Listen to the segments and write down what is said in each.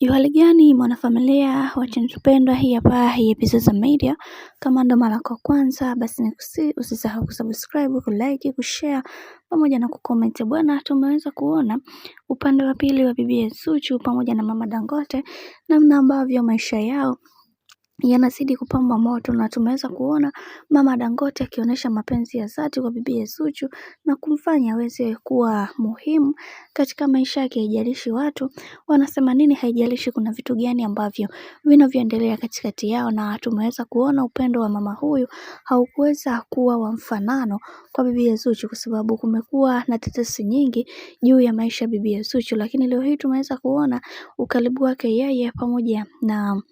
Hali gani mwanafamilia wa channel tupendwa hii hapa hii Epizoza Media. Kama ndo mara yako kwanza basi usisahau kusubscribe, kulike, kushare pamoja na kucomment. Bwana, tumeweza kuona upande wa pili wa bibi Zuchu pamoja na mama Dangote, namna ambavyo maisha yao yanazidi kupamba moto, na tumeweza kuona mama Dangote akionyesha mapenzi ya dhati kwa bibi Zuchu na kumfanya aweze kuwa muhimu katika maisha yake. Haijalishi watu wanasema nini, haijalishi kuna vitu gani ambavyo vinavyoendelea katikati yao, na tumeweza kuona upendo wa mama huyu haukuweza kuwa wa mfanano kwa bibi Zuchu, kwa sababu kumekuwa na tetesi nyingi juu ya maisha ya bibi Zuchu, lakini leo hii tumeweza kuona ukaribu wake yeye pamoja na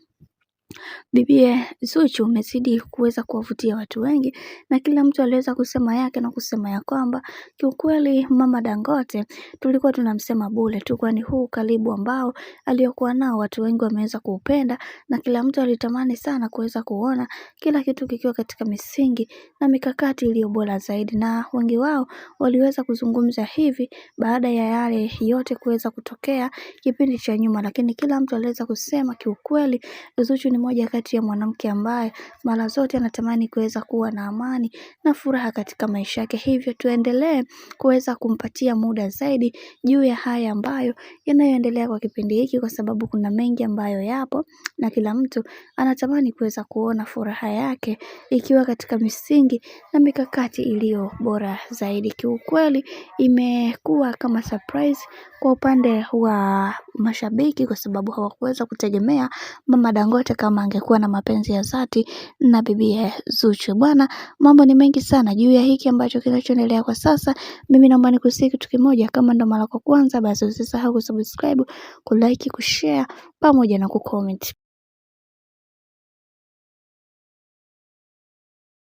bibi Zuchu umezidi kuweza kuwavutia watu wengi, na kila mtu aliweza kusema yake na kusema ya kwamba kiukweli mama Dangote tulikuwa tunamsema bure tu, kwani huu karibu ambao aliyokuwa nao watu wengi wameweza kuupenda, na kila mtu alitamani sana kuweza kuona kila kitu kikiwa katika misingi na mikakati iliyo bora zaidi, na wengi wao waliweza kuzungumza hivi baada ya yale yote kuweza kutokea kipindi cha nyuma. Lakini kila mtu aliweza kusema kiukweli Zuchu ni moja kati ya mwanamke ambaye mara zote anatamani kuweza kuwa na amani na furaha katika maisha yake, hivyo tuendelee kuweza kumpatia muda zaidi juu ya haya ambayo yanayoendelea kwa kipindi hiki, kwa sababu kuna mengi ambayo yapo na kila mtu anatamani kuweza kuona furaha yake ikiwa katika misingi na mikakati iliyo bora zaidi. Kiukweli imekuwa kama surprise kwa upande wa mashabiki, kwa sababu hawakuweza kutegemea mama Dangote kama angekuwa na mapenzi ya dhati na bibi Zuchu. Bwana, mambo ni mengi sana juu ya hiki ambacho kinachoendelea kwa sasa. Mimi naomba nikusihi kitu kimoja, kama ndo mara yako kwanza basi usisahau kusubscribe, kulike, kushare pamoja na kucomment.